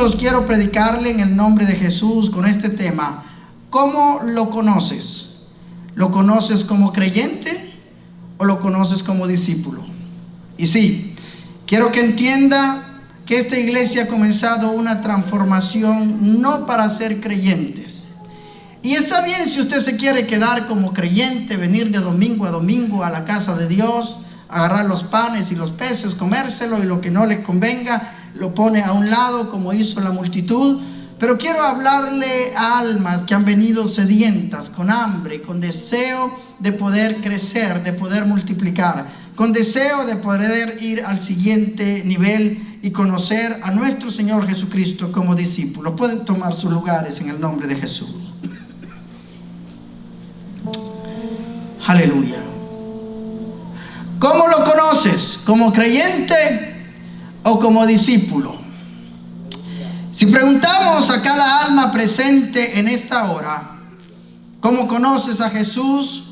minutos quiero predicarle en el nombre de Jesús con este tema. ¿Cómo lo conoces? ¿Lo conoces como creyente o lo conoces como discípulo? Y sí, quiero que entienda que esta iglesia ha comenzado una transformación no para ser creyentes. Y está bien si usted se quiere quedar como creyente, venir de domingo a domingo a la casa de Dios, agarrar los panes y los peces, comérselo, y lo que no le convenga lo pone a un lado como hizo la multitud. Pero quiero hablarle a almas que han venido sedientas, con hambre, con deseo de poder crecer, de poder multiplicar, con deseo de poder ir al siguiente nivel y conocer a nuestro Señor Jesucristo como discípulo. Pueden tomar sus lugares en el nombre de Jesús. Aleluya. ¿Cómo lo conoces? ¿Como creyente o como discípulo? Si preguntamos a cada alma presente en esta hora, ¿cómo conoces a Jesús?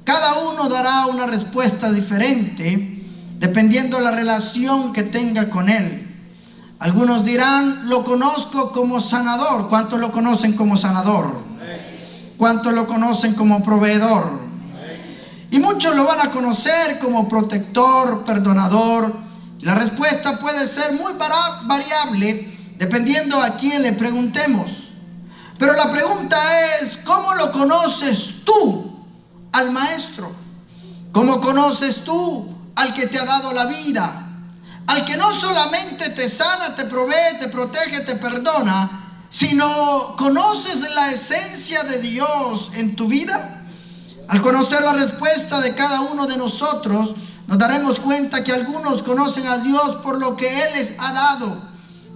Cada uno dará una respuesta diferente dependiendo de la relación que tenga con Él. Algunos dirán, lo conozco como sanador. ¿Cuántos lo conocen como sanador? ¿Cuántos lo conocen como proveedor? Y muchos lo van a conocer como protector, perdonador. La respuesta puede ser muy variable dependiendo a quién le preguntemos. Pero la pregunta es, ¿cómo lo conoces tú al Maestro? ¿Cómo conoces tú al que te ha dado la vida? Al que no solamente te sana, te provee, te protege, te perdona, sino conoces la esencia de Dios en tu vida. Al conocer la respuesta de cada uno de nosotros, nos daremos cuenta que algunos conocen a Dios por lo que Él les ha dado,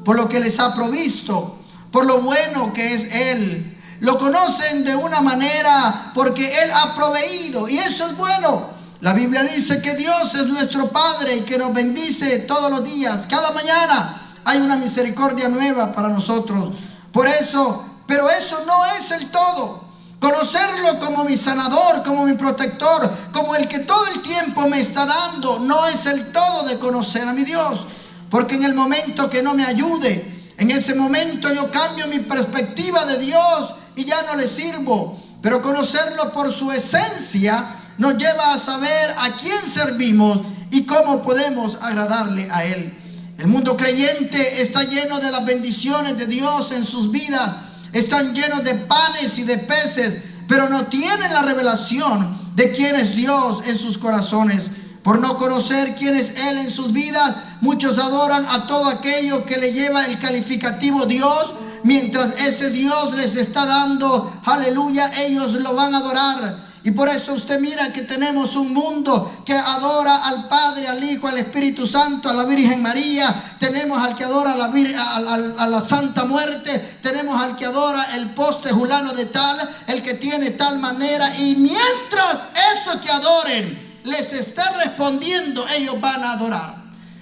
por lo que les ha provisto, por lo bueno que es Él. Lo conocen de una manera porque Él ha proveído, y eso es bueno. La Biblia dice que Dios es nuestro Padre y que nos bendice todos los días. Cada mañana hay una misericordia nueva para nosotros. Por eso, pero eso no es el todo. Conocerlo como mi sanador, como mi protector, como el que todo el tiempo me está dando, no es el todo de conocer a mi Dios. Porque en el momento que no me ayude, en ese momento yo cambio mi perspectiva de Dios y ya no le sirvo. Pero conocerlo por su esencia nos lleva a saber a quién servimos y cómo podemos agradarle a Él. El mundo creyente está lleno de las bendiciones de Dios en sus vidas. Están llenos de panes y de peces, pero no tienen la revelación de quién es Dios en sus corazones. Por no conocer quién es Él en sus vidas, muchos adoran a todo aquello que le lleva el calificativo Dios. Mientras ese Dios les está dando, aleluya, ellos lo van a adorar. Y por eso usted mira que tenemos un mundo que adora al Padre, al Hijo, al Espíritu Santo, a la Virgen María. Tenemos al que adora a la Santa Muerte. Tenemos al que adora el poste fulano de tal, el que tiene tal manera. Y mientras eso que adoren les está respondiendo, ellos van a adorar.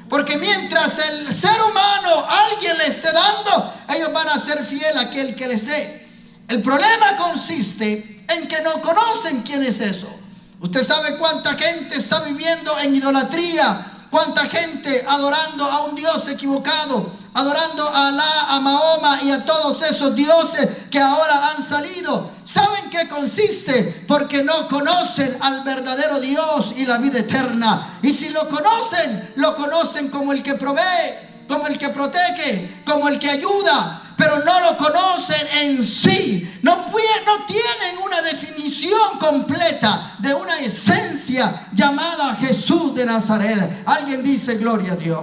Porque mientras el ser humano alguien le esté dando, ellos van a ser fiel a aquel que les dé. El problema consiste en que no conocen quién es eso. Usted sabe cuánta gente está viviendo en idolatría, cuánta gente adorando a un Dios equivocado, adorando a Alá, a Mahoma y a todos esos dioses que ahora han salido. ¿Saben qué consiste? Porque no conocen al verdadero Dios y la vida eterna. Y si lo conocen como el que provee, como el que protege, como el que ayuda, pero no lo conocen en sí. No tienen una definición completa de una esencia llamada Jesús de Nazaret. Alguien dice gloria a Dios.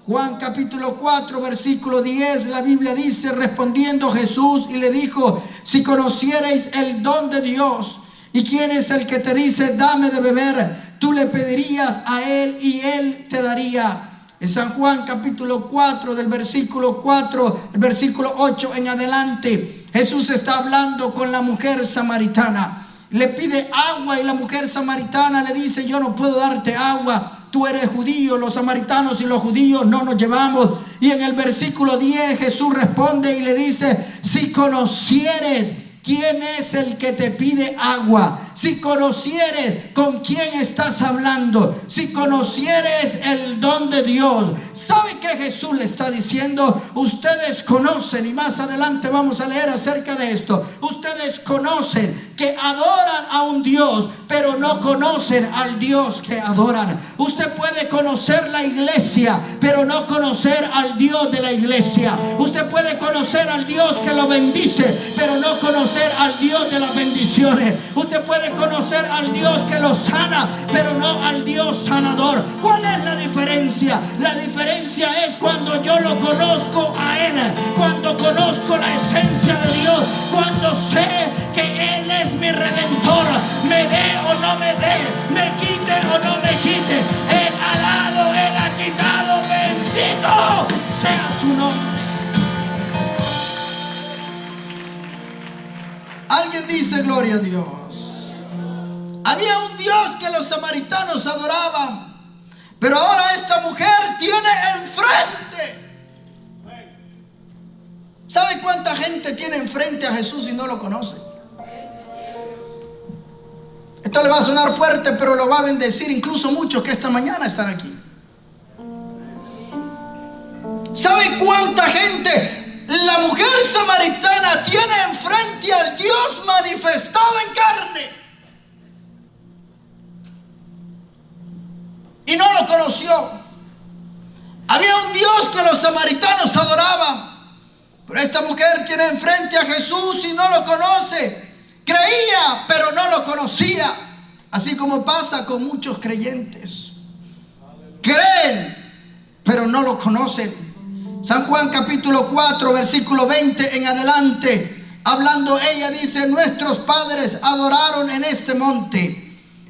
Juan capítulo 4 versículo 10, la Biblia dice, respondiendo Jesús y le dijo, si conocierais el don de Dios y quién es el que te dice dame de beber, tú le pedirías a Él y Él te daría. En San Juan capítulo 4 del versículo 4, el versículo 8 en adelante, Jesús está hablando con la mujer samaritana. Le pide agua y la mujer samaritana le dice, yo no puedo darte agua. Tú eres judío, los samaritanos y los judíos no nos llevamos. Y en el versículo 10 Jesús responde y le dice, si conocieres quién es el que te pide agua, si conocieres con quién estás hablando, si conocieres el don de Dios. ¿Sabe qué Jesús le está diciendo? Ustedes conocen, y más adelante vamos a leer acerca de esto, ustedes conocen que adoran a un Dios, pero no conocen al Dios que adoran. Usted puede conocer la iglesia, pero no conocer al Dios de la iglesia. Usted puede conocer al Dios que lo bendice, pero no conocer al Dios de las bendiciones. Usted puede conocer al Dios que lo sana, pero no al Dios sanador. ¿Cuál es la diferencia? La diferencia es cuando yo lo conozco a Él, cuando conozco la esencia de Dios, cuando sé que Él es mi redentor, me dé o no me dé, me quite o no me quite, Él ha dado, Él ha quitado, bendito sea su nombre. Alguien dice gloria a Dios. Había un Dios que los samaritanos adoraban, pero ahora esta mujer tiene enfrente. ¿Sabe cuánta gente tiene enfrente a Jesús y no lo conoce? Esto le va a sonar fuerte, pero lo va a bendecir incluso muchos que esta mañana están aquí. ¿Sabe cuánta gente la mujer samaritana tiene enfrente al Dios manifestado en carne? Y no lo conoció. Había un Dios que los samaritanos adoraban, pero esta mujer tiene enfrente a Jesús y no lo conoce. Creía, pero no lo conocía. Así como pasa con muchos creyentes. Creen, pero no lo conocen. San Juan capítulo 4, versículo 20 en adelante, hablando ella dice: nuestros padres adoraron en este monte,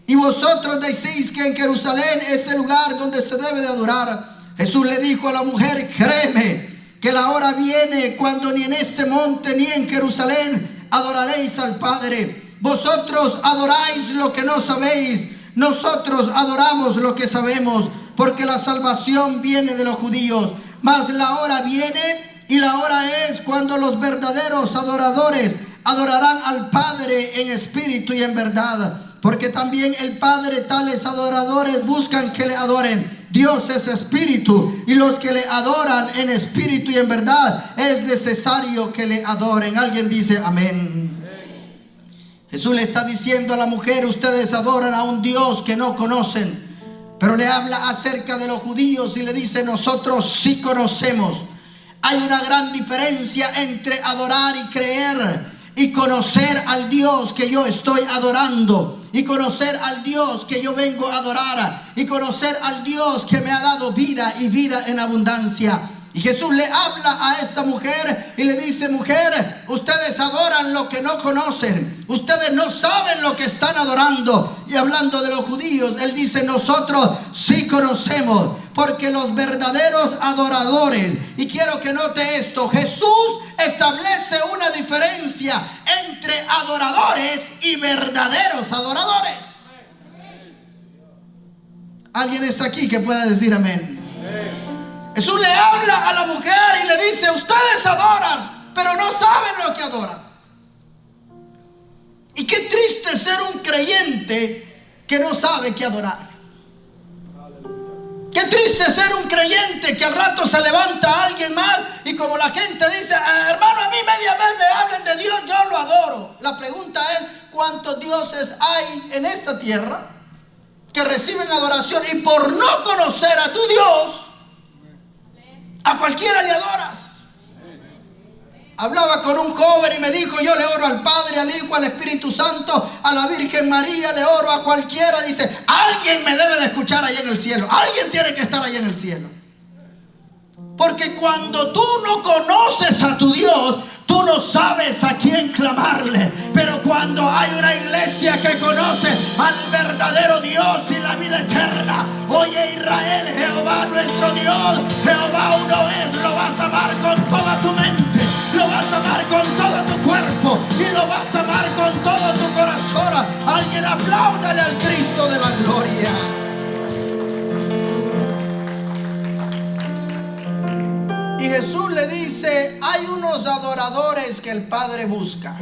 y vosotros decís que en Jerusalén es el lugar donde se debe de adorar. Jesús le dijo a la mujer: créeme que la hora viene cuando ni en este monte ni en Jerusalén adoraréis al Padre. Vosotros adoráis lo que no sabéis, nosotros adoramos lo que sabemos, porque la salvación viene de los judíos. Mas la hora viene y la hora es cuando los verdaderos adoradores adorarán al Padre en espíritu y en verdad, porque también el Padre tales adoradores buscan que le adoren. Dios es espíritu, y los que le adoran en espíritu y en verdad es necesario que le adoren. Alguien dice amén. Jesús le está diciendo a la mujer: ustedes adoran a un Dios que no conocen. Pero le habla acerca de los judíos y le dice: nosotros sí conocemos. Hay una gran diferencia entre adorar y creer, y conocer al Dios que yo estoy adorando, y conocer al Dios que yo vengo a adorar, y conocer al Dios que me ha dado vida y vida en abundancia. Y Jesús le habla a esta mujer y le dice: mujer, ustedes adoran lo que no conocen, ustedes no saben lo que están adorando. Y hablando de los judíos, él dice: nosotros sí conocemos, porque los verdaderos adoradores, y quiero que note esto, Jesús establece una diferencia entre adoradores y verdaderos adoradores. ¿Alguien está aquí que pueda decir amén? Jesús le habla a la mujer y le dice: ustedes adoran, pero no saben lo que adoran. Y qué triste ser un creyente que no sabe qué adorar. Qué triste ser un creyente que al rato se levanta a alguien más y como la gente dice: hermano, a mí media vez me hablen de Dios, yo lo adoro. La pregunta es: ¿cuántos dioses hay en esta tierra que reciben adoración? Y por no conocer a tu Dios, a cualquiera le adoras. Hablaba con un joven y me dijo: yo le oro al Padre, al Hijo, al Espíritu Santo, a la Virgen María, le oro a cualquiera. Dice: alguien me debe de escuchar allá en el cielo, alguien tiene que estar allá en el cielo. Porque cuando tú no conoces a tu Dios, tú no sabes a quién clamarle. Pero cuando hay una iglesia que conoce al verdadero Dios y la vida eterna: oye Israel, Jehová nuestro Dios, Jehová uno es. Lo vas a amar con toda tu mente, lo vas a amar con todo tu cuerpo y lo vas a amar con todo tu corazón. Alguien apláudale al Cristo de la gloria. Y Jesús le dice: hay unos adoradores que el Padre busca.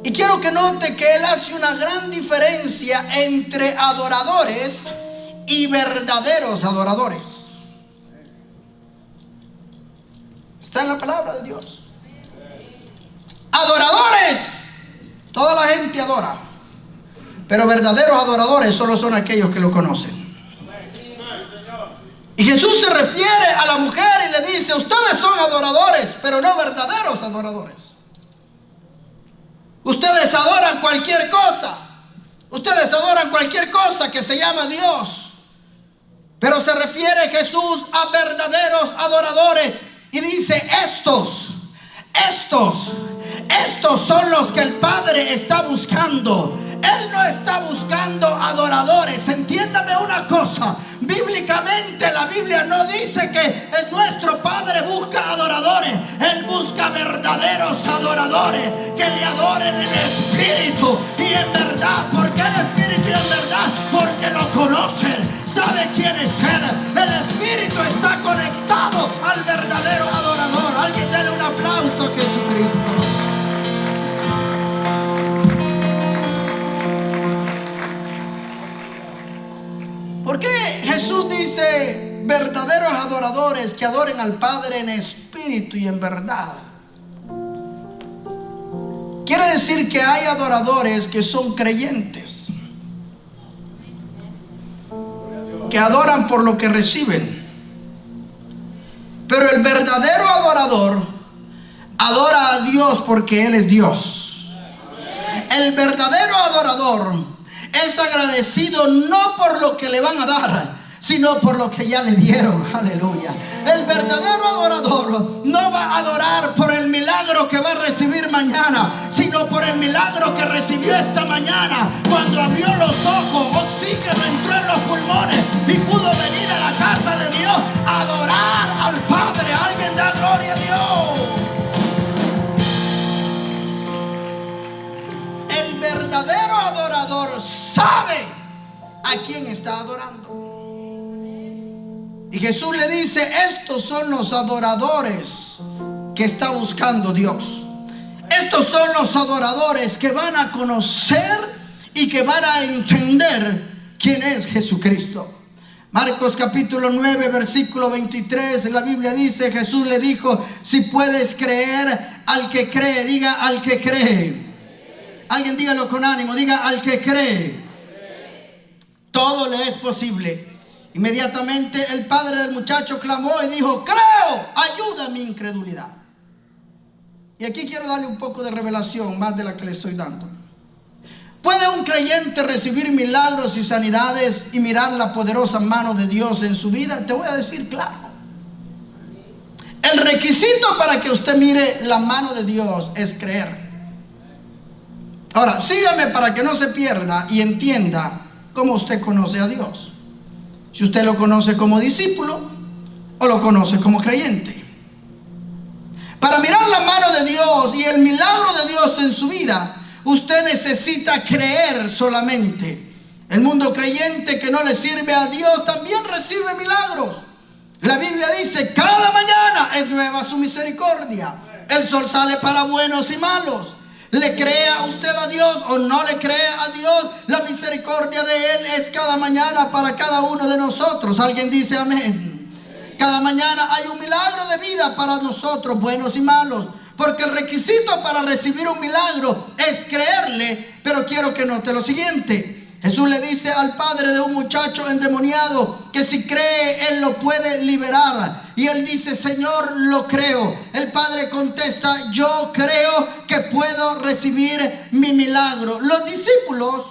Y quiero que note que él hace una gran diferencia entre adoradores y verdaderos adoradores. Está en la palabra de Dios. Adoradores, toda la gente adora, pero verdaderos adoradores solo son aquellos que lo conocen. Y Jesús se refiere a la mujer y le dice: ustedes son adoradores, pero no verdaderos adoradores. Ustedes adoran cualquier cosa. Ustedes adoran cualquier cosa que se llama Dios. Pero se refiere Jesús a verdaderos adoradores. Y dice: estos son los que el Padre está buscando. Él no está buscando adoradores. Entiéndame una cosa. Bíblicamente la Biblia no dice que nuestro Padre busca adoradores. Él busca verdaderos adoradores que le adoren en espíritu y en verdad. ¿Por qué en espíritu y en verdad? Porque lo conocen. Sabe quién es Él. El espíritu está conectado al verdadero adorador. Alguien dele un aplauso a Jesucristo. ¿Por qué Jesús dice verdaderos adoradores que adoren al Padre en espíritu y en verdad? Quiere decir que hay adoradores que son creyentes, que adoran por lo que reciben. Pero el verdadero adorador adora a Dios porque Él es Dios. El verdadero adorador es agradecido no por lo que le van a dar, sino por lo que ya le dieron. Aleluya. El verdadero adorador no va a adorar por el milagro que va a recibir mañana, sino por el milagro que recibió esta mañana, cuando abrió los ojos, oxígeno entró en los pulmones y pudo venir a la casa de Dios a adorar al Padre. Alguien da gloria a Dios. El verdadero adorador sabe a quién está adorando. Y Jesús le dice: estos son los adoradores que está buscando Dios. Estos son los adoradores que van a conocer y que van a entender quién es Jesucristo. Marcos capítulo 9 versículo 23, la Biblia dice: Jesús le dijo: si puedes creer, al que cree, diga al que cree. Alguien dígalo con ánimo, diga al que cree. Todo le es posible. Inmediatamente el padre del muchacho clamó y dijo: creo, ayuda mi incredulidad. Y aquí quiero darle un poco de revelación más de la que le estoy dando. ¿Puede un creyente recibir milagros y sanidades y mirar la poderosa mano de Dios en su vida? Te voy a decir claro. El requisito para que usted mire la mano de Dios es creer. Ahora, sígame para que no se pierda y entienda cómo usted conoce a Dios. Si usted lo conoce como discípulo o lo conoce como creyente. Para mirar la mano de Dios y el milagro de Dios en su vida, usted necesita creer solamente. El mundo creyente que no le sirve a Dios también recibe milagros. La Biblia dice: cada mañana es nueva su misericordia. El sol sale para buenos y malos. ¿Le cree usted a Dios o no le cree a Dios? La misericordia de Él es cada mañana para cada uno de nosotros. Alguien dice amén. Cada mañana hay un milagro de vida para nosotros, buenos y malos. Porque el requisito para recibir un milagro es creerle. Pero quiero que note lo siguiente. Jesús le dice al padre de un muchacho endemoniado que si cree, él lo puede liberar. Y él dice: Señor, lo creo. El padre contesta: yo creo que puedo recibir mi milagro. Los discípulos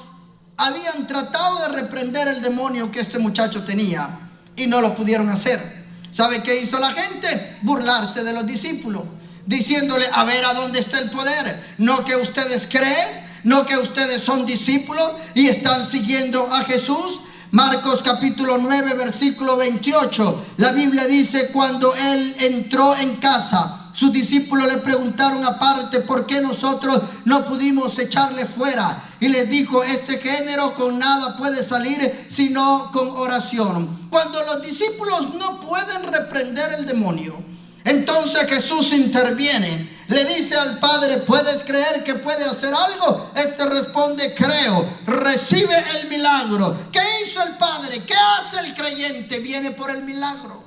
habían tratado de reprender el demonio que este muchacho tenía y no lo pudieron hacer. ¿Sabe qué hizo la gente? Burlarse de los discípulos, diciéndole: a ver, ¿a dónde está el poder? ¿No que ustedes creen? ¿No que ustedes son discípulos y están siguiendo a Jesús? Marcos capítulo 9 versículo 28. La Biblia dice: cuando él entró en casa, sus discípulos le preguntaron aparte: ¿por qué nosotros no pudimos echarle fuera? Y les dijo: este género con nada puede salir sino con oración. Cuando los discípulos no pueden reprender el demonio, Entonces Jesús interviene. Le dice al padre: ¿puedes creer que puede hacer algo? Este responde: creo. Recibe el milagro. ¿Qué hizo el padre? ¿Qué hace el creyente? Viene por el milagro.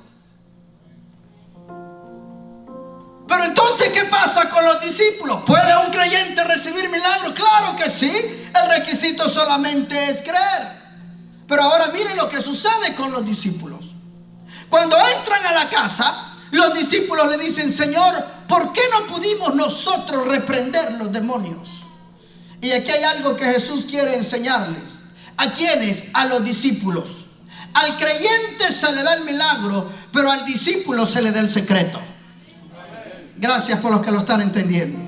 Pero entonces, ¿qué pasa con los discípulos? ¿Puede un creyente recibir milagros? Claro que sí. El requisito solamente es creer. Pero ahora miren lo que sucede con los discípulos. Cuando entran a la casa, los discípulos le dicen: Señor, ¿por qué no pudimos nosotros reprender los demonios? Y aquí hay algo que Jesús quiere enseñarles. ¿A quiénes? A los discípulos. Al creyente se le da el milagro, pero al discípulo se le da el secreto. Gracias por los que lo están entendiendo.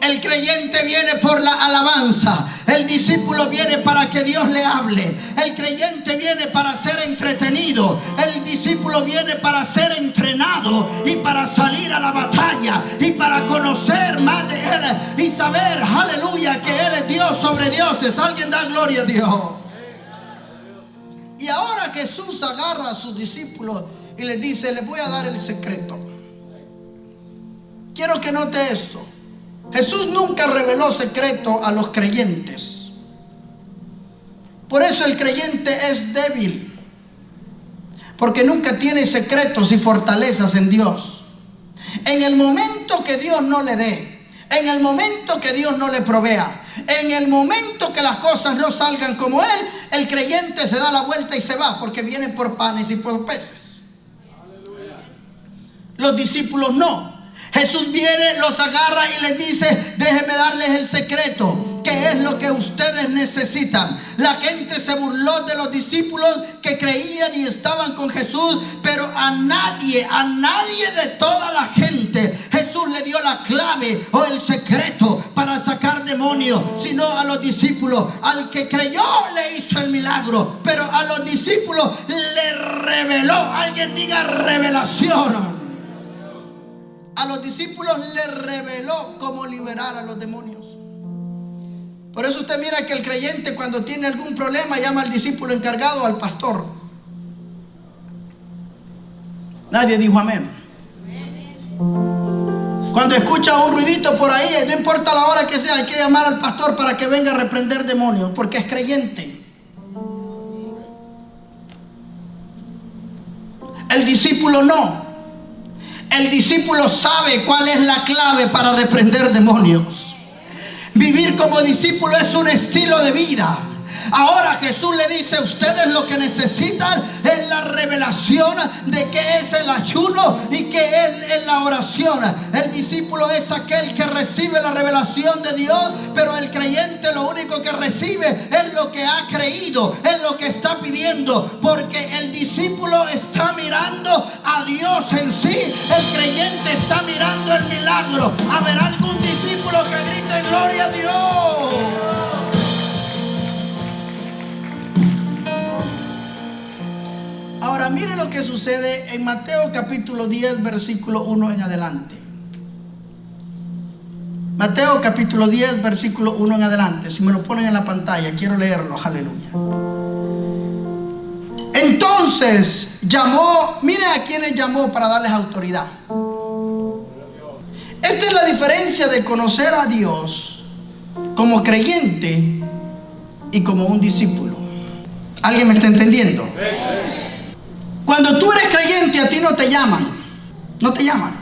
El creyente viene por la alabanza. El discípulo viene para que Dios le hable. El creyente viene para ser entretenido. El discípulo viene para ser entrenado y para salir a la batalla y para conocer más de Él y saber, aleluya, que Él es Dios sobre dioses. Alguien da gloria a Dios. Y ahora Jesús agarra a sus discípulos y les dice: les voy a dar el secreto. Quiero que note esto. Jesús nunca reveló secreto a los creyentes. Por eso el creyente es débil, porque nunca tiene secretos y fortalezas en Dios. En el momento que Dios no le dé, en el momento que Dios no le provea, en el momento que las cosas no salgan como Él, el creyente se da la vuelta y se va, porque viene por panes y por peces. Los discípulos no. Jesús viene, los agarra y les dice: déjenme darles el secreto. ¿Qué es lo que ustedes necesitan? La gente se burló de los discípulos que creían y estaban con Jesús, pero a nadie de toda la gente Jesús le dio la clave o el secreto para sacar demonios, sino a los discípulos. Al que creyó le hizo el milagro, pero a los discípulos le reveló. Alguien diga revelación. A los discípulos les reveló cómo liberar a los demonios. Por eso usted mira que el creyente, cuando tiene algún problema, llama al discípulo encargado, al pastor. Nadie dijo amén. Cuando escucha un ruidito por ahí, no importa la hora que sea, hay que llamar al pastor para que venga a reprender demonios, porque es creyente. El discípulo no. El discípulo sabe cuál es la clave para reprender demonios. Vivir como discípulo es un estilo de vida. Ahora Jesús le dice: ustedes lo que necesitan es la revelación de qué es el ayuno y qué es la oración. El discípulo es aquel que recibe la revelación de Dios, pero el creyente lo único que recibe es lo que ha creído, es lo que está pidiendo, porque el discípulo está mirando a Dios en sí, el creyente está mirando el milagro. ¿Habrá algún discípulo que grite gloria a Dios? Ahora mire lo que sucede en Mateo capítulo 10 versículo 1 en adelante. Mateo capítulo 10 versículo 1 en adelante. Si me lo ponen en la pantalla, quiero leerlo, aleluya. Entonces llamó, mire a quienes llamó para darles autoridad. Esta es la diferencia de conocer a Dios como creyente y como un discípulo. ¿Alguien me está entendiendo? Cuando tú eres creyente, a ti no te llaman. No te llaman.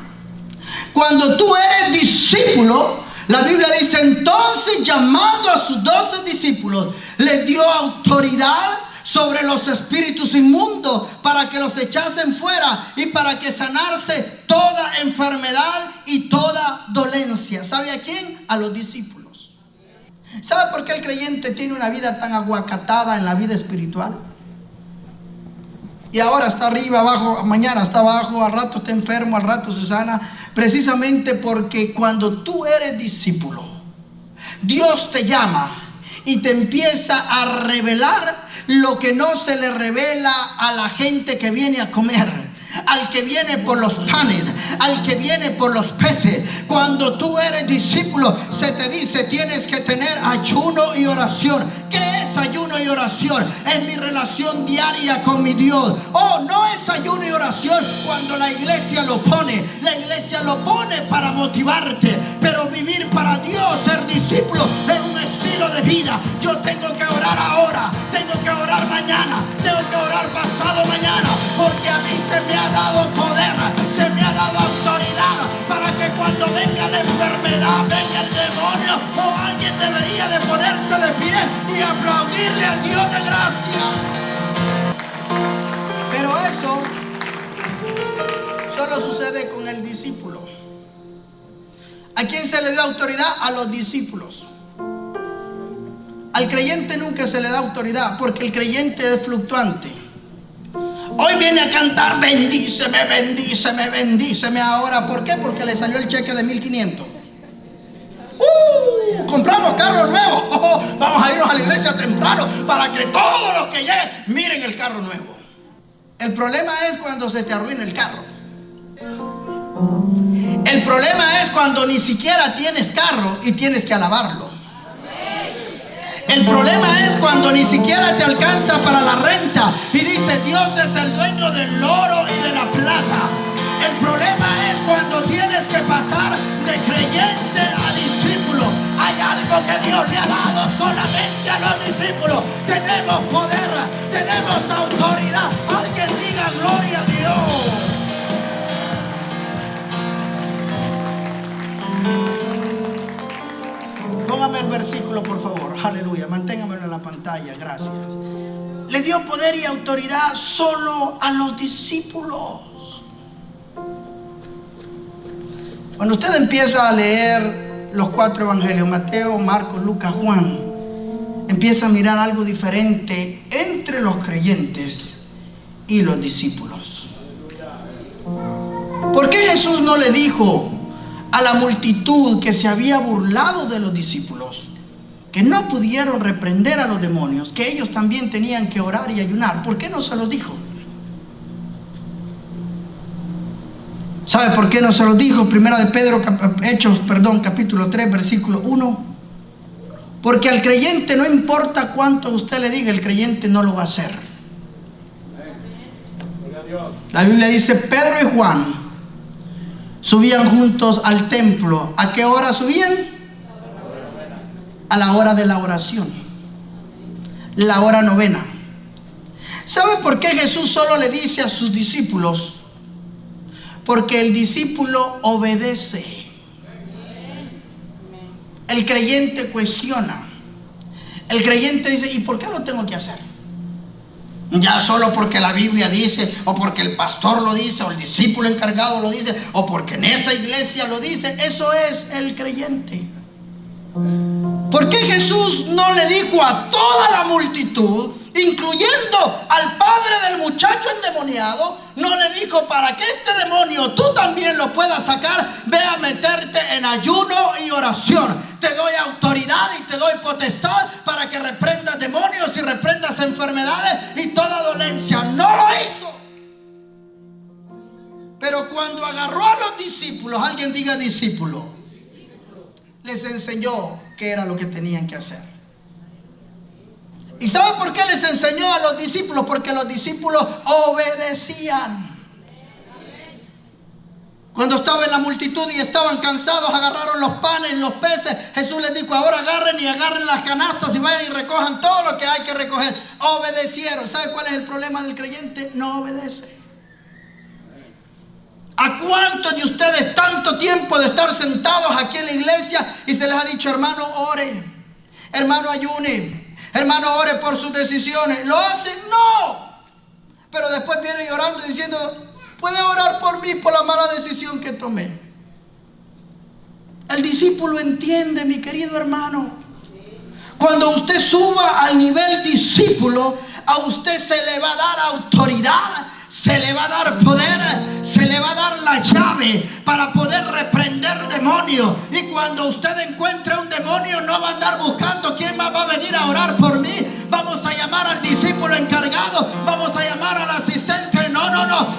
Cuando tú eres discípulo, la Biblia dice: entonces, llamando a sus 12 discípulos, les dio autoridad sobre los espíritus inmundos para que los echasen fuera y para que sanarse toda enfermedad y toda dolencia. ¿Sabe a quién? A los discípulos. ¿Sabe por qué el creyente tiene una vida tan aguacatada en la vida espiritual? Y ahora está arriba, abajo, mañana está abajo, al rato está enfermo, al rato se sana. Precisamente porque cuando tú eres discípulo, Dios te llama y te empieza a revelar lo que no se le revela a la gente que viene a comer, al que viene por los panes, al que viene por los peces. Cuando tú eres discípulo, se te dice: tienes que tener ayuno y oración. ¿Qué es es ayuno y oración, es mi relación diaria con mi Dios. Oh, no es ayuno y oración cuando la iglesia lo pone. La iglesia lo pone para motivarte, pero vivir para Dios, ser discípulo, es un estilo de vida. Yo tengo que orar ahora, tengo que orar mañana, tengo que orar pasado mañana, porque a mí se me ha dado poder, se me ha dado autoridad para que cuando venga la enfermedad, venga el demonio, o alguien debería de ponerse de pie y aplaudirle al Dios de gracia. Pero eso solo sucede con el discípulo. ¿A quién se le da autoridad? A los discípulos. Al creyente nunca se le da autoridad, porque el creyente es fluctuante. Hoy viene a cantar bendíceme, bendíceme, bendíceme ahora. ¿Por qué? Porque le salió el cheque de 1,500. Compramos carro nuevo. Vamos a irnos a la iglesia temprano para que todos los que lleguen miren el carro nuevo. El problema es cuando se te arruina el carro. El problema es cuando ni siquiera tienes carro y tienes que alabarlo. El problema es cuando ni siquiera te alcanza para la renta y dice Dios es el dueño del oro y de la plata. El problema es cuando tienes que pasar de creyente a discípulo. Hay algo que Dios le ha dado solamente a los discípulos. Tenemos poder, tenemos autoridad. Alguien diga gloria a Dios. Póngame el versículo, por favor. Aleluya. Manténgamelo en la pantalla. Gracias. Le dio poder y autoridad solo a los discípulos. Cuando usted empieza a leer los 4 evangelios, Mateo, Marcos, Lucas, Juan, empieza a mirar algo diferente entre los creyentes y los discípulos. ¿Por qué Jesús no le dijo a la multitud que se había burlado de los discípulos, que no pudieron reprender a los demonios, que ellos también tenían que orar y ayunar? ¿Por qué no se los dijo? ¿Sabe por qué no se los dijo? Primera de Pedro, capítulo 3, versículo 1. Porque al creyente no importa cuánto usted le diga, el creyente no lo va a hacer. La Biblia dice, Pedro y Juan subían juntos al templo. ¿A qué hora subían? A la hora de la oración, la hora novena. ¿Sabe por qué Jesús solo le dice a sus discípulos? Porque el discípulo obedece. El creyente cuestiona. El creyente dice, ¿y por qué lo tengo que hacer? Ya solo porque la Biblia dice, o porque el pastor lo dice, o el discípulo encargado lo dice, o porque en esa iglesia lo dice. Eso es el creyente. ¿Por qué Jesús no le dijo a toda la multitud, incluyendo al padre del muchacho endemoniado, no le dijo, para que este demonio tú también lo puedas sacar, ve a meterte en ayuno y oración? Te doy autoridad y te doy potestad para que reprendas demonios y reprendas enfermedades y toda dolencia. No lo hizo. Pero cuando agarró a los discípulos, alguien diga discípulo, les enseñó qué era lo que tenían que hacer. ¿Y sabe por qué les enseñó a los discípulos? Porque los discípulos obedecían. Cuando estaba en la multitud y estaban cansados, agarraron los panes y los peces. Jesús les dijo, ahora agarren las canastas y vayan y recojan todo lo que hay que recoger. Obedecieron. ¿Sabe cuál es el problema del creyente? No obedece. ¿A cuántos de ustedes tanto tiempo de estar sentados aquí en la iglesia y se les ha dicho, hermano, ore, hermano, ayune, hermano, ore por sus decisiones? ¿Lo hacen? No. Pero después vienen llorando y diciendo, ¿puede orar por mí por la mala decisión que tomé? El discípulo entiende, mi querido hermano. Cuando usted suba al nivel discípulo, a usted se le va a dar autoridad, se le va a dar poder, se le va a dar la llave para poder reprender demonios. Y cuando usted encuentre un demonio, no va a andar buscando quién más va a venir a orar por mí. Vamos a llamar al discípulo encargado, vamos a llamar al asistente. No,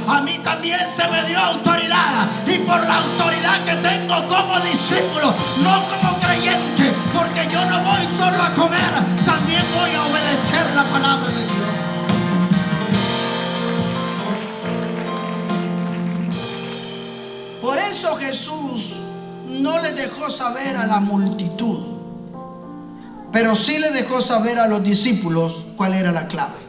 a mí también se me dio autoridad, y por la autoridad que tengo como discípulo, no como creyente, porque yo no voy solo a comer, también voy a obedecer. le dejó saber a la multitud, pero sí le dejó saber a los discípulos cuál era la clave.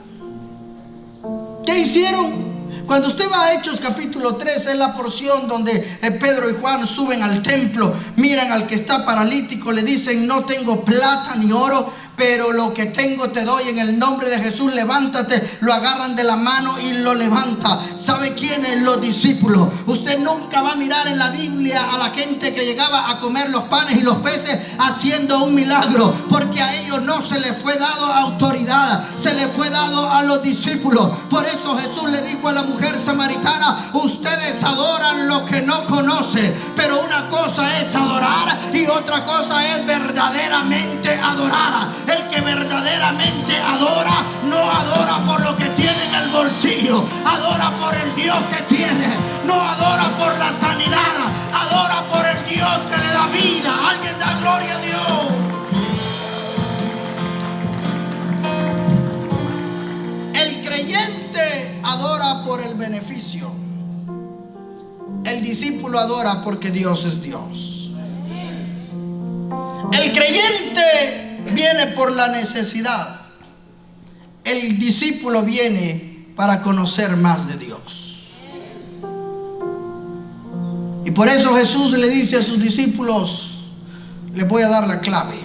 ¿Qué hicieron? Cuando usted va a Hechos capítulo 3, es la porción donde Pedro y Juan suben al templo, miran al que está paralítico, le dicen: no tengo plata ni oro, pero lo que tengo te doy, en el nombre de Jesús levántate. Lo agarran de la mano y lo levanta. ¿Sabe quiénes? Los discípulos. Usted nunca va a mirar en la Biblia a la gente que llegaba a comer los panes y los peces haciendo un milagro, porque a ellos no se les fue dado autoridad, se les fue dado a los discípulos. Por eso Jesús le dijo a la mujer samaritana: ustedes adoran lo que no conocen, pero una cosa es adorar y otra cosa es verdaderamente adorar. El que verdaderamente adora, no adora por lo que tiene en el bolsillo, adora por el Dios que tiene. No adora por la sanidad, adora por el Dios que le da vida. Alguien da gloria a Dios. El creyente adora por el beneficio. El discípulo adora porque Dios es Dios. El creyente viene por la necesidad. El discípulo viene para conocer más de Dios. Y por eso Jesús le dice a sus discípulos: les voy a dar la clave,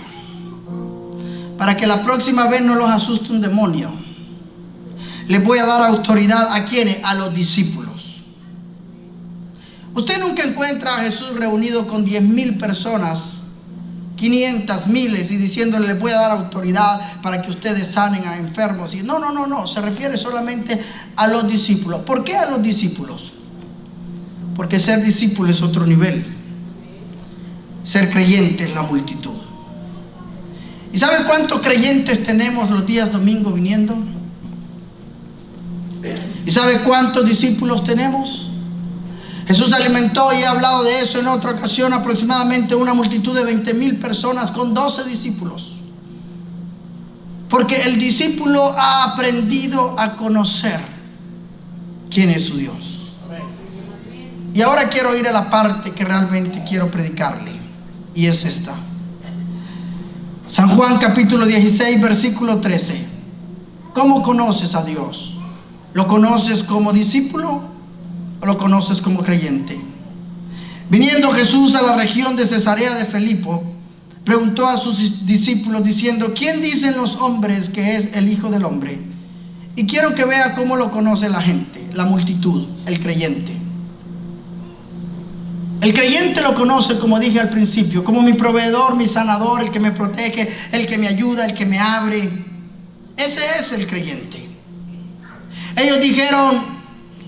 para que la próxima vez no los asuste un demonio. Les voy a dar autoridad. ¿A quiénes? A los discípulos. Usted nunca encuentra a Jesús reunido con 10,000 personas, 500, miles, y diciéndole: les voy a dar autoridad para que ustedes sanen a enfermos. Y no, se refiere solamente a los discípulos. ¿Por qué a los discípulos? Porque ser discípulo es otro nivel. Ser creyente es la multitud. ¿Y sabe cuántos creyentes tenemos los días domingo viniendo? ¿Y sabe cuántos discípulos tenemos? Jesús alimentó, y he hablado de eso en otra ocasión, aproximadamente una multitud de 20,000 personas con 12 discípulos. Porque el discípulo ha aprendido a conocer quién es su Dios. Y ahora quiero ir a la parte que realmente quiero predicarle, y es esta. San Juan capítulo 16, versículo 13. ¿Cómo conoces a Dios? ¿Lo conoces como discípulo o lo conoces como creyente? Viniendo Jesús a la región de Cesarea de Filipo, preguntó a sus discípulos diciendo: ¿quién dicen los hombres que es el Hijo del Hombre? Y quiero que vea cómo lo conoce la gente, la multitud, el creyente. El creyente lo conoce, como dije al principio, como mi proveedor, mi sanador, el que me protege, el que me ayuda, el que me abre. Ese es el creyente. Ellos dijeron,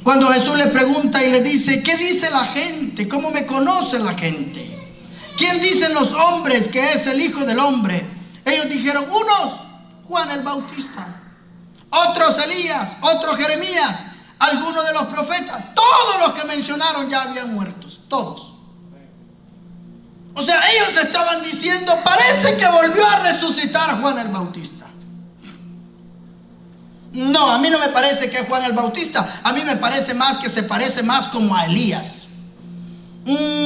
cuando Jesús le pregunta y le dice: ¿qué dice la gente? ¿Cómo me conoce la gente? ¿Quién dicen los hombres que es el Hijo del Hombre? Ellos dijeron: unos Juan el Bautista, otros Elías, otros Jeremías, algunos de los profetas. Todos los que mencionaron ya habían muertos, todos. O sea, ellos estaban diciendo: parece que volvió a resucitar Juan el Bautista. No, a mí no me parece que es Juan el Bautista. A mí me parece más que se parece más como a Elías.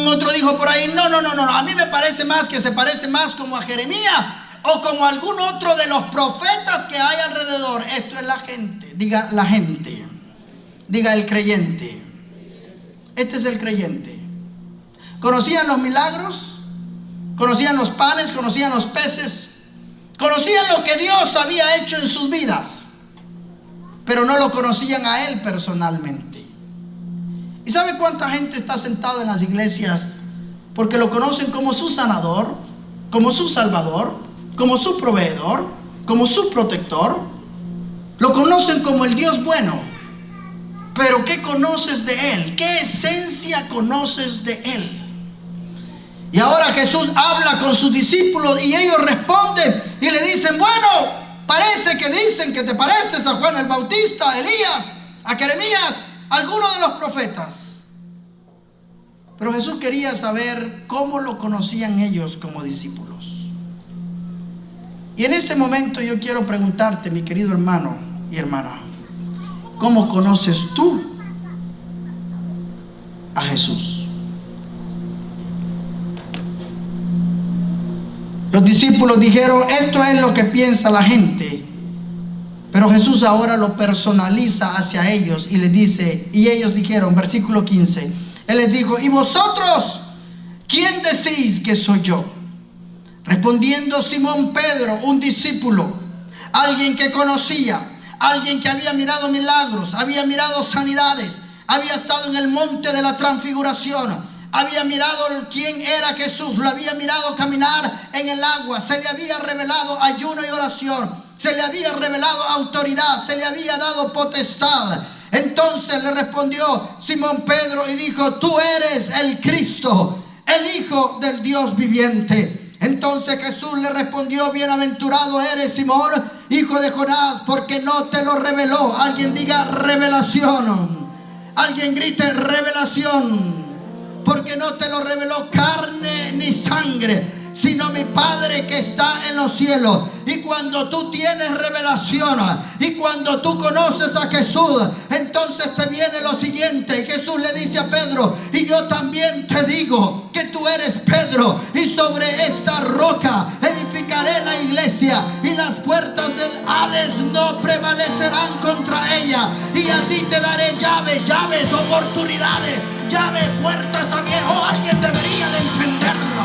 Otro dijo por ahí: no, a mí me parece más que se parece más como a Jeremías o como a algún otro de los profetas que hay alrededor. Esto es la gente. Diga la gente. Diga el creyente. Este es el creyente. Conocían los milagros, conocían los panes, conocían los peces, conocían lo que Dios había hecho en sus vidas, pero no lo conocían a Él personalmente. ¿Y sabe cuánta gente está sentada en las iglesias porque lo conocen como su sanador, como su salvador, como su proveedor, como su protector? Lo conocen como el Dios bueno. Pero ¿qué conoces de Él? ¿Qué esencia conoces de Él? Y ahora Jesús habla con sus discípulos y ellos responden y le dicen: bueno, parece que dicen que te pareces a Juan el Bautista, a Elías, a Jeremías, a alguno de los profetas. Pero Jesús quería saber cómo lo conocían ellos como discípulos. Y en este momento yo quiero preguntarte, mi querido hermano y hermana, ¿cómo conoces tú a Jesús? Los discípulos dijeron, esto es lo que piensa la gente. Pero Jesús ahora lo personaliza hacia ellos y les dice, y ellos dijeron, versículo 15, Él les dijo, ¿y vosotros quién decís que soy yo? Respondiendo Simón Pedro, un discípulo, alguien que conocía, alguien que había mirado milagros, había mirado sanidades, había estado en el monte de la transfiguración, había mirado quién era Jesús, lo había mirado caminar en el agua, se le había revelado ayuno y oración, se le había revelado autoridad, se le había dado potestad. Entonces le respondió Simón Pedro y dijo, tú eres el Cristo, el Hijo del Dios viviente. Entonces Jesús le respondió, bienaventurado eres Simón, hijo de Jonás, porque no te lo reveló. Alguien diga revelación. Alguien grite revelación. Porque no te lo reveló carne ni sangre, sino mi Padre que está en los cielos. Y cuando tú tienes revelación y cuando tú conoces a Jesús, entonces te viene lo siguiente. Y Jesús le dice a Pedro, y yo también te digo que tú eres Pedro, y sobre esta roca edificaré la iglesia, y las puertas del Hades no prevalecerán contra ella. Y a ti te daré llaves, oportunidades, llaves, puertas abiertas. Oh, alguien debería de entenderlo.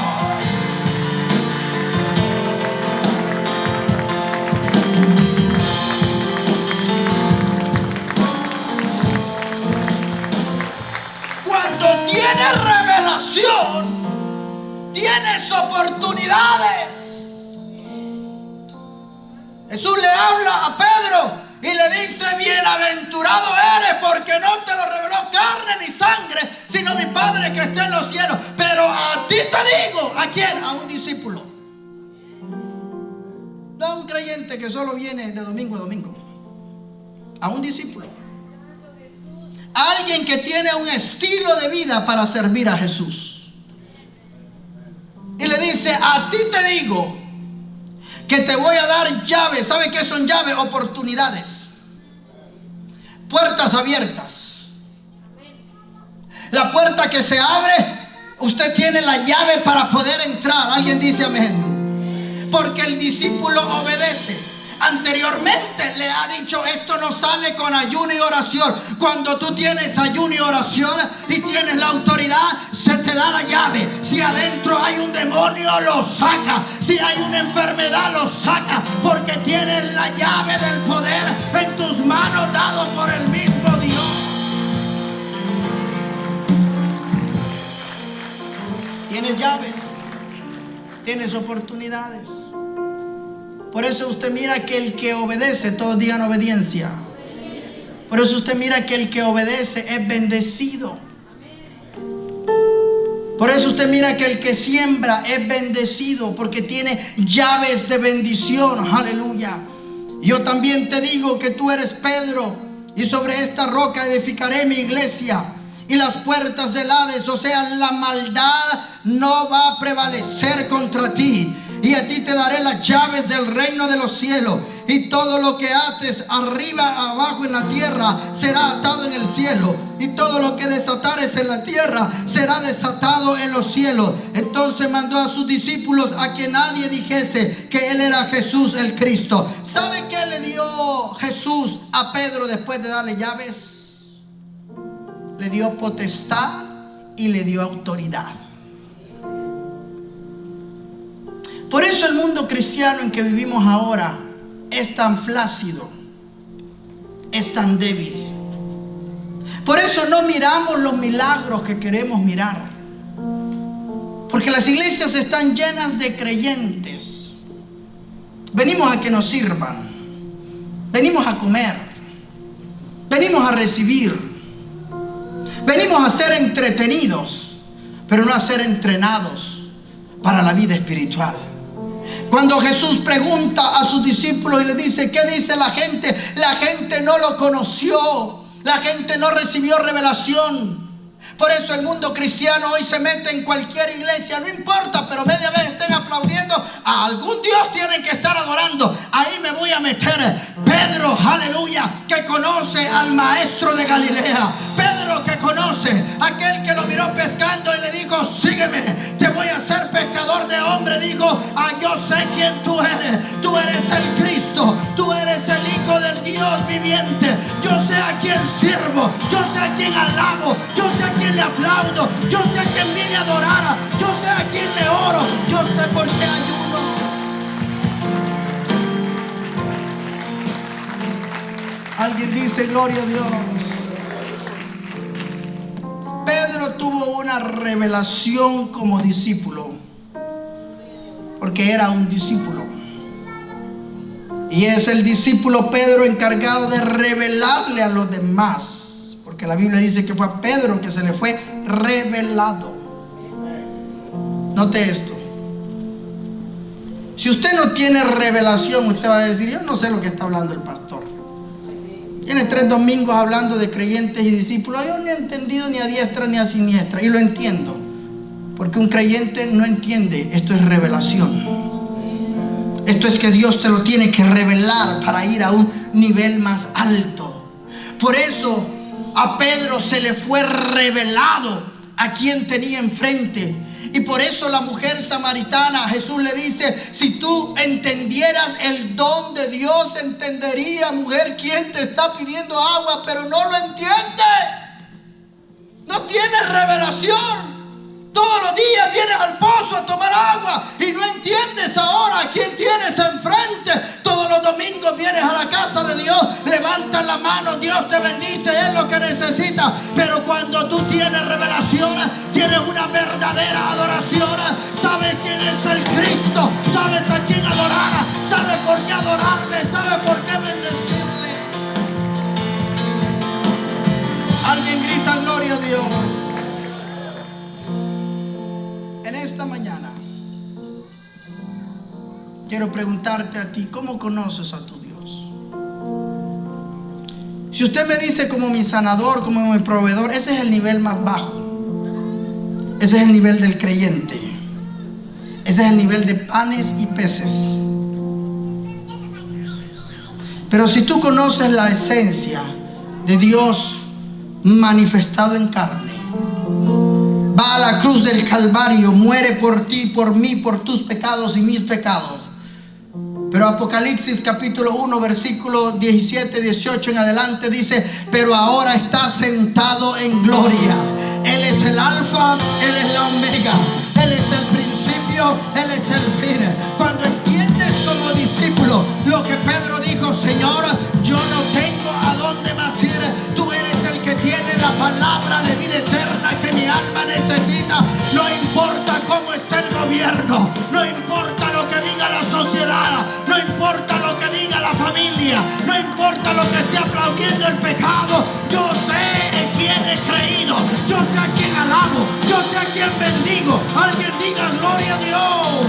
Cuando tienes revelación, tienes oportunidades. Jesús le habla a Pedro y le dice, bienaventurado eres, porque no te lo reveló carne ni sangre, sino mi Padre que está en los cielos. Pero a ti te digo, ¿a quién? A un discípulo. No a un creyente que solo viene de domingo a domingo. A un discípulo. A alguien que tiene un estilo de vida para servir a Jesús. Y le dice, a ti te digo que te voy a dar llaves. ¿Sabe qué son llaves? Oportunidades. Puertas abiertas. La puerta que se abre, usted tiene la llave para poder entrar. Alguien dice amén. Porque el discípulo obedece. Anteriormente le ha dicho, esto no sale con ayuno y oración. Cuando tú tienes ayuno y oración y tienes la autoridad, se te da la llave. Si adentro hay un demonio, lo saca. Si hay una enfermedad, lo saca. Porque tienes la llave del poder en tus manos, dado por el mismo Dios. Tienes llaves, tienes oportunidades. Por eso usted mira que el que obedece, todos digan obediencia. Por eso usted mira que el que obedece es bendecido. Por eso usted mira que el que siembra es bendecido, porque tiene llaves de bendición. Aleluya. Yo también te digo que tú eres Pedro, y sobre esta roca edificaré mi iglesia, y las puertas del Hades, o sea, la maldad, no va a prevalecer contra ti. Y a ti te daré las llaves del reino de los cielos. Y todo lo que ates arriba, abajo en la tierra, será atado en el cielo. Y todo lo que desatares en la tierra, será desatado en los cielos. Entonces mandó a sus discípulos a que nadie dijese que él era Jesús el Cristo. ¿Sabe qué le dio Jesús a Pedro después de darle llaves? Le dio potestad y le dio autoridad. Por eso el mundo cristiano en que vivimos ahora es tan flácido, es tan débil. Por eso no miramos los milagros que queremos mirar. Porque las iglesias están llenas de creyentes. Venimos a que nos sirvan. Venimos a comer. Venimos a recibir. Venimos a ser entretenidos, pero no a ser entrenados para la vida espiritual. Cuando Jesús pregunta a sus discípulos y le dice, ¿qué dice la gente? La gente no lo conoció. La gente no recibió revelación. Por eso el mundo cristiano hoy se mete en cualquier iglesia, no importa, pero media vez estén aplaudiendo, a algún Dios tienen que estar adorando. Ahí me voy a meter. Pedro, aleluya, que conoce al maestro de Galilea. Pedro que conoce aquel que lo miró pescando y le dijo: sígueme, te voy a hacer pescador de hombre. Dijo: yo sé quién tú eres. Tú eres el Cristo, tú eres el Hijo del Dios viviente. Yo sé a quién sirvo, yo sé a quién alabo, yo sé a quién le aplaudo, yo sé a quién vine a adorar, yo sé a quién le oro, yo sé por qué ayuno. Alguien dice: gloria a Dios. Pedro tuvo una revelación como discípulo, porque era un discípulo. Y es el discípulo Pedro encargado de revelarle a los demás, porque la Biblia dice que fue a Pedro que se le fue revelado. Note esto: si usted no tiene revelación, usted va a decir: yo no sé lo que está hablando el pastor. Tiene 3 domingos hablando de creyentes y discípulos. Yo no he entendido ni a diestra ni a siniestra. Y lo entiendo, porque un creyente no entiende. Esto es revelación. Esto es que Dios te lo tiene que revelar para ir a un nivel más alto. Por eso a Pedro se le fue revelado a quien tenía enfrente. Y por eso la mujer samaritana, Jesús le dice: si tú entendieras el don de Dios, entendería, mujer, quién te está pidiendo agua, pero no lo entiendes. No tienes revelación. Todos los días vienes al pozo a tomar agua y no entiendes ahora a quién tienes enfrente. Todos los domingos vienes a la casa de Dios, levantas la mano, Dios te bendice, es lo que necesitas. Pero cuando tú tienes revelación, tienes una verdadera adoración, sabes quién es el Cristo, sabes a quién adorar, sabes por qué adorarle, sabes por qué bendecirle. Alguien grita: gloria a Dios. En esta mañana quiero preguntarte a ti: ¿cómo conoces a tu Dios? Si usted me dice como mi sanador, como mi proveedor, ese es el nivel más bajo. Ese es el nivel del creyente. Ese es el nivel de panes y peces. Pero si tú conoces la esencia de Dios manifestado en carne, va a la cruz del Calvario, muere por ti, por mí, por tus pecados y mis pecados. Pero Apocalipsis capítulo 1 versículo 17, 18 en adelante dice: pero ahora está sentado en gloria. Él es el alfa, Él es la omega, Él es el principio, Él es el fin. Cuando entiendes como discípulo lo que Pedro dijo: Señor, yo no tengo a dónde más ir, tú eres el que tiene la palabra de vida eterna que mi alma necesita. No importa cómo esté el gobierno, no importa lo que diga la sociedad, no importa lo que diga la familia, no importa lo que esté aplaudiendo el pecado, yo sé en quién he creído, yo sé a quién alabo, yo sé a quién bendigo. Alguien diga: gloria a Dios.